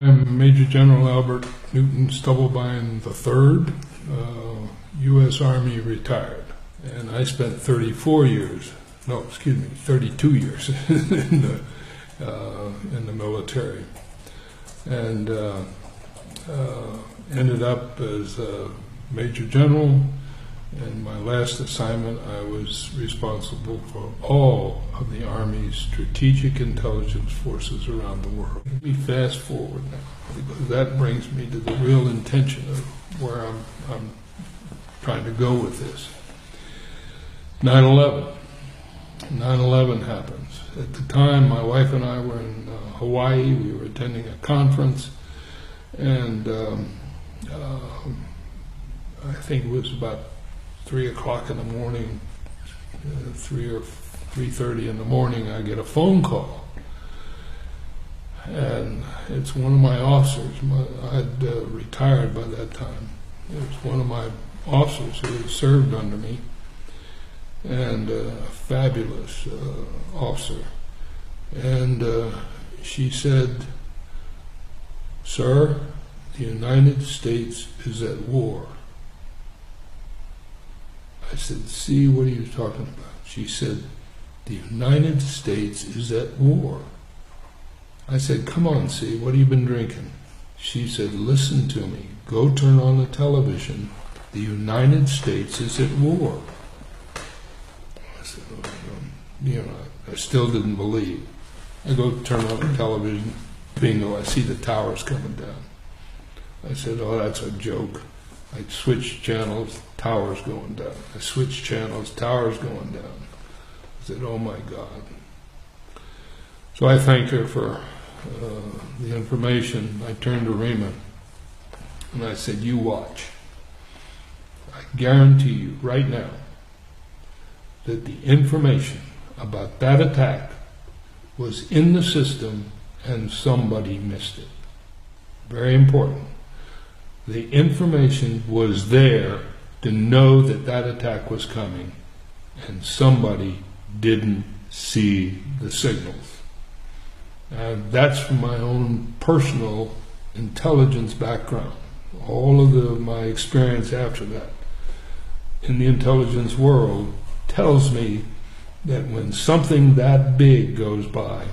I'm Major General Albert Newton Stubblebine III, U.S. Army retired, and I spent 32 years in the military, and ended up as a Major General. In my last assignment, I was responsible for all of the Army's strategic intelligence forces around the world. Let me fast forward now, because that brings me to the real intention of where I'm trying to go with this. 9/11. 9/11 happens. At the time, my wife and I were in Hawaii. We were attending a conference, and I think it was about 3 o'clock in the morning, 3 or 3:30 in the morning, I get a phone call. And it's one of my officers. I had retired by that time. It was one of my officers who had served under me, and a fabulous officer. And she said, "Sir, the United States is at war." I said, "See, what are you talking about?" She said, "The United States is at war." I said, "Come on, see, what have you been drinking?" She said, "Listen to me. Go turn on the television. The United States is at war." I said, I still didn't believe. I go turn on the television. Bingo, I see the towers coming down. I said, "Oh, that's a joke." I switched channels, towers going down. I switched channels, towers going down. I said, "Oh my God." So I thanked her for the information. I turned to Rima and I said, "You watch. I guarantee you right now that the information about that attack was in the system and somebody missed it." Very important. The information was there to know that that attack was coming, and somebody didn't see the signals. And that's from my own personal intelligence background. All of my experience after that in the intelligence world tells me that when something that big goes by,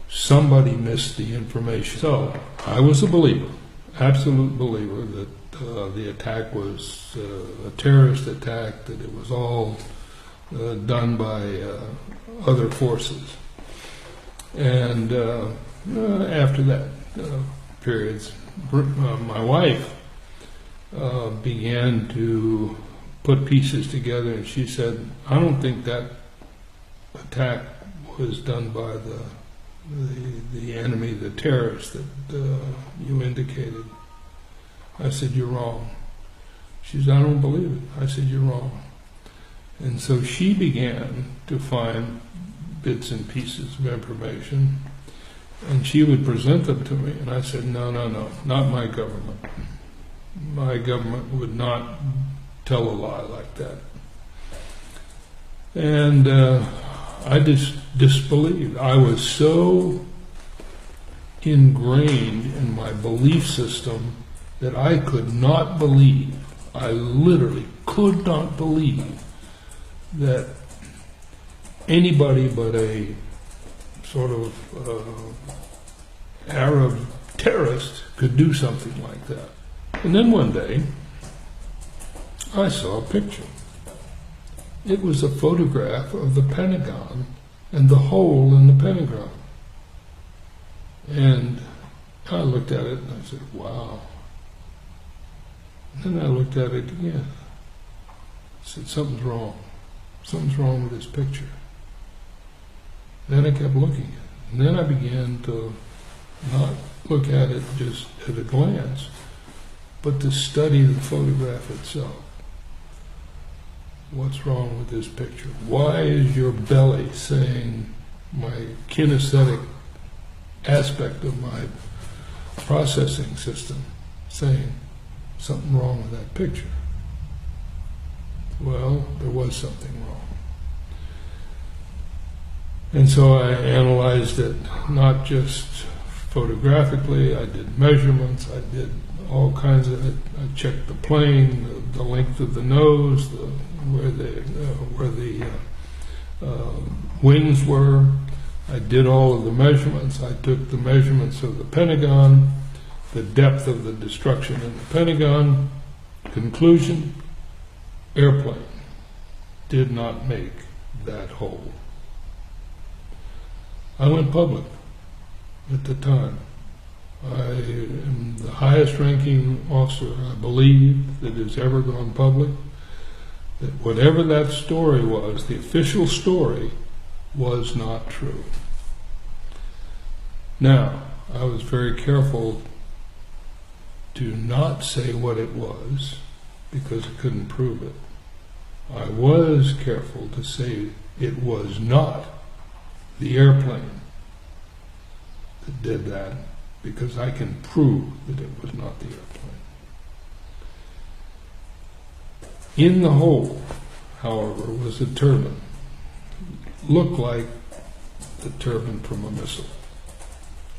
somebody missed the information. So I was a believer. Absolute believer that the attack was a terrorist attack, that it was all done by other forces. And after that periods, my wife began to put pieces together, and she said, "I don't think that attack was done by the enemy, the terrorists that you indicated." I said, "You're wrong." She said, "I don't believe it." I said, "You're wrong." And so she began to find bits and pieces of information, and she would present them to me, and I said, no, not my government. My government would not tell a lie like that. And I just disbelieved. I was so ingrained in my belief system that I could not believe, I literally could not believe that anybody but a sort of Arab terrorist could do something like that. And then one day, I saw a picture. It was a photograph of the Pentagon and the hole in the Pentagon. And I looked at it and I said, "Wow." And then I looked at it again. I said, "Something's wrong. Something's wrong with this picture." Then I kept looking at it. And then I began to not look at it just at a glance, but to study the photograph itself. What's wrong with this picture? Why is your belly saying, my kinesthetic aspect of my processing system, saying something wrong with that picture? Well, there was something wrong. And so I analyzed it, not just photographically, I did measurements, I did all kinds of it. I checked the plane, the length of the nose, where the wings were. I did all of the measurements. I took the measurements of the Pentagon, the depth of the destruction in the Pentagon. Conclusion, airplane did not make that hole. I went public at the time. I am the highest ranking officer, I believe, that has ever gone public. That whatever that story was, the official story, was not true. Now, I was very careful to not say what it was because I couldn't prove it. I was careful to say it was not the airplane that did that, because I can prove that it was not the airplane. In the hole, however, was a turbine. Looked like the turbine from a missile.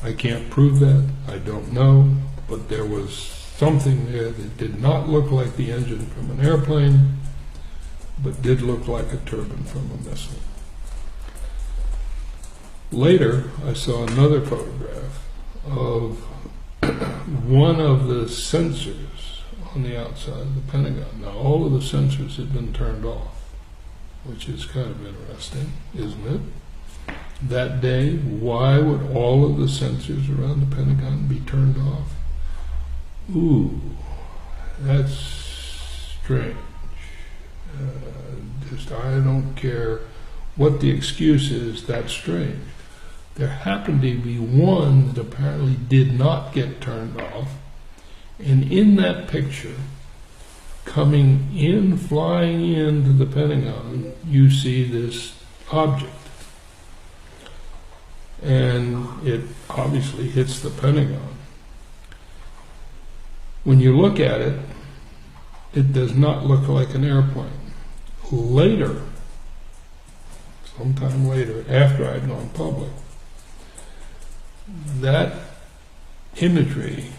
I can't prove that, I don't know, but there was something there that did not look like the engine from an airplane, but did look like a turbine from a missile. Later, I saw another photograph of one of the sensors on the outside of the Pentagon. Now, all of the sensors had been turned off, which is kind of interesting, isn't it? That day, why would all of the sensors around the Pentagon be turned off? Ooh, that's strange. I don't care what the excuse is, that's strange. There happened to be one that apparently did not get turned off, and in that picture, coming in, flying into the Pentagon, you see this object. And it obviously hits the Pentagon. When you look at it, it does not look like an airplane. Later, sometime later, after I'd gone public, that imagery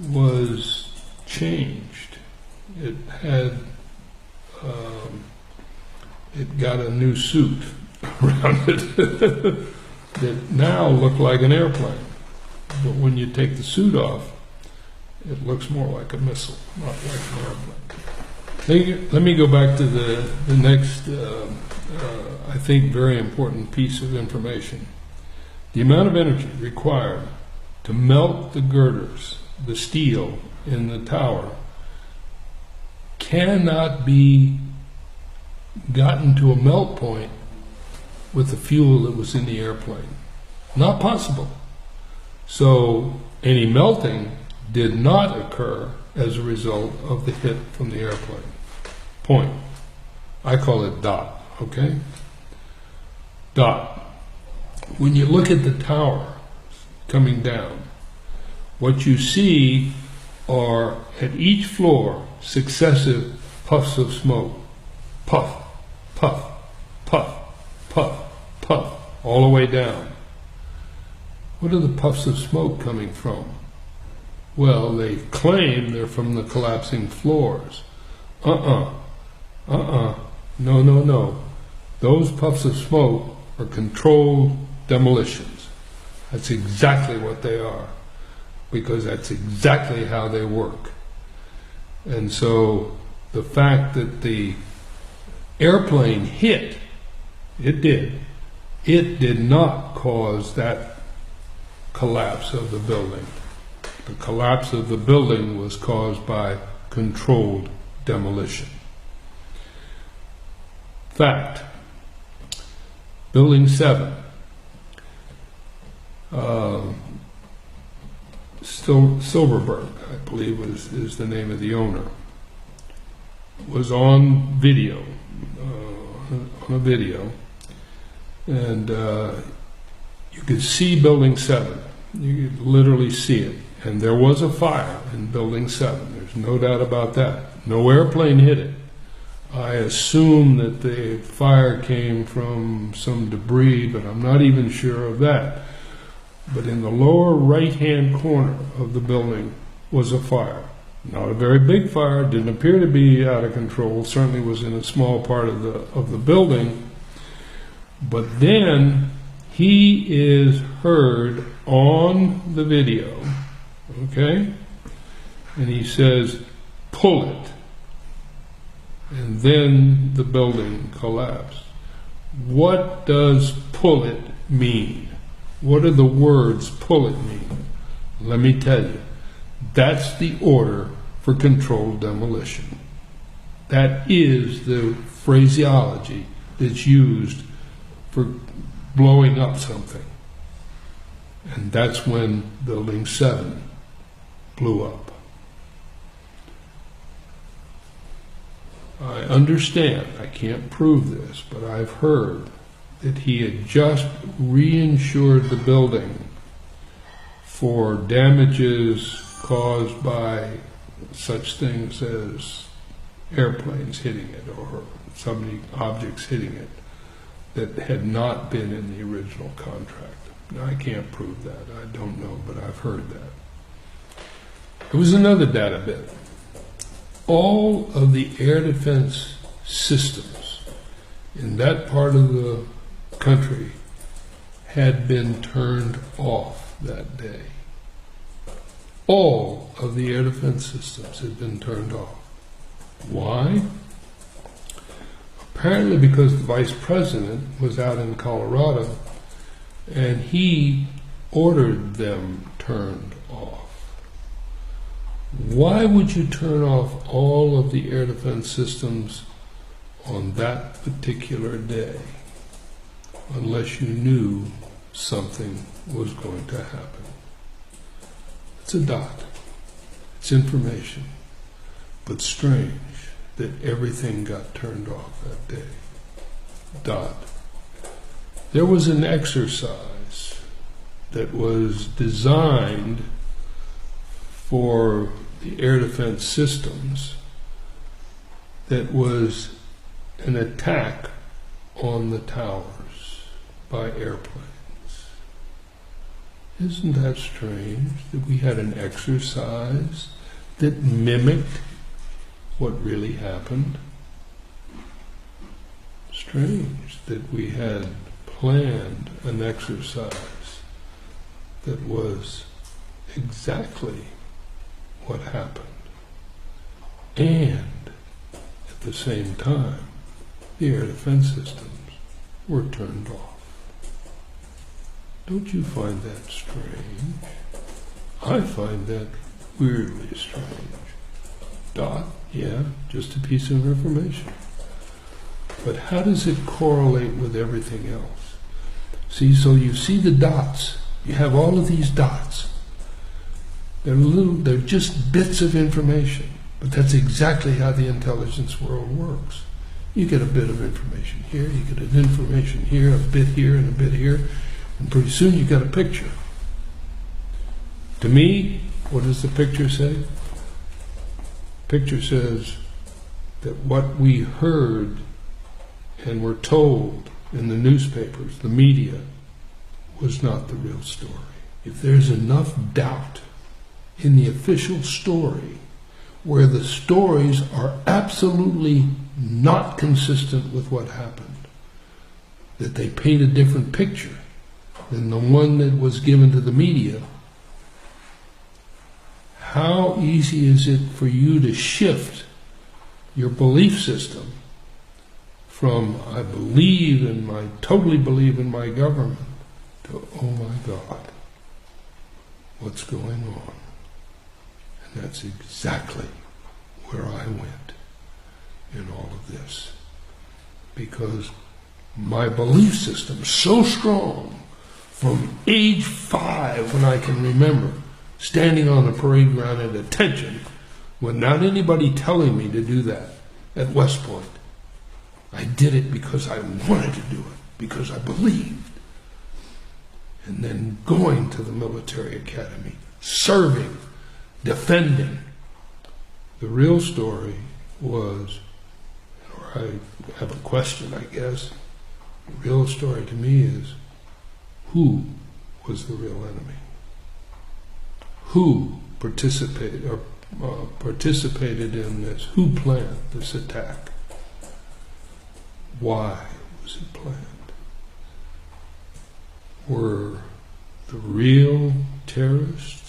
was changed. It had, it got a new suit around it that now looked like an airplane. But when you take the suit off, it looks more like a missile, not like an airplane. Let me go back to the next, I think, very important piece of information. The amount of energy required to melt the girders, the steel in the tower, cannot be gotten to a melt point with the fuel that was in the airplane. Not possible. So any melting did not occur as a result of the hit from the airplane. Point. I call it dot, okay? Dot. When you look at the tower coming down, what you see are, at each floor, successive puffs of smoke. Puff, puff, puff, puff, puff, all the way down. What are the puffs of smoke coming from? Well, they claim they're from the collapsing floors. No. Those puffs of smoke are controlled demolitions. That's exactly what they are, because that's exactly how they work. And so the fact that the airplane hit, it did not cause that collapse of the building. The collapse of the building was caused by controlled demolition. Fact. Building 7. Silverberg, I believe is the name of the owner, was on video, and you could see Building 7. You could literally see it. And there was a fire in Building 7. There's no doubt about that. No airplane hit it. I assume that the fire came from some debris, but I'm not even sure of that. but in the lower right-hand corner of the building was a fire. Not a very big fire, didn't appear to be out of control, certainly was in a small part of the building. But then he is heard on the video, okay? And he says, "Pull it." And then the building collapsed. What does pull it mean? What do the words pull it mean? Let me tell you. That's the order for controlled demolition. That is the phraseology that's used for blowing up something. And that's when Building 7 blew up. I understand, I can't prove this, but I've heard that he had just reinsured the building for damages caused by such things as airplanes hitting it or some objects hitting it that had not been in the original contract. Now, I can't prove that. I don't know, but I've heard that. There was another data bit. All of the air defense systems in that part of the country had been turned off that day. All of the air defense systems had been turned off. Why? Apparently because the vice president was out in Colorado and he ordered them turned off. Why would you turn off all of the air defense systems on that particular day unless you knew something was going to happen? It's a dot. It's information. But strange that everything got turned off that day. Dot. There was an exercise that was designed for the air defense systems that was an attack on the towers by airplanes. Isn't that strange that we had an exercise that mimicked what really happened? Strange that we had planned an exercise that was exactly what happened. And at the same time, the air defense systems were turned off. Don't you find that strange? I find that weirdly strange. Dot, yeah, just a piece of information. But how does it correlate with everything else? See, so you see the dots. You have all of these dots. They're just bits of information, but that's exactly how the intelligence world works. You get a bit of information here, you get an information here, a bit here, and a bit here, and pretty soon you got a picture. To me, what does the picture say? The picture says that what we heard and were told in the newspapers, the media, was not the real story. If there's enough doubt in the official story where the stories are absolutely not consistent with what happened, that they paint a different picture than the one that was given to the media, how easy is it for you to shift your belief system from I totally believe in my government to oh my God, what's going on? And that's exactly where I went in all of this. Because my belief system is so strong from age 5 when I can remember standing on the parade ground at attention without anybody telling me to do that at West Point. I did it because I wanted to do it, because I believed. And then going to the military academy, serving, defending. The real story was, or I have a question, I guess. The real story to me is, who was the real enemy. Who participated in this? Who planned this attack? Why was it planned? Were the real terrorists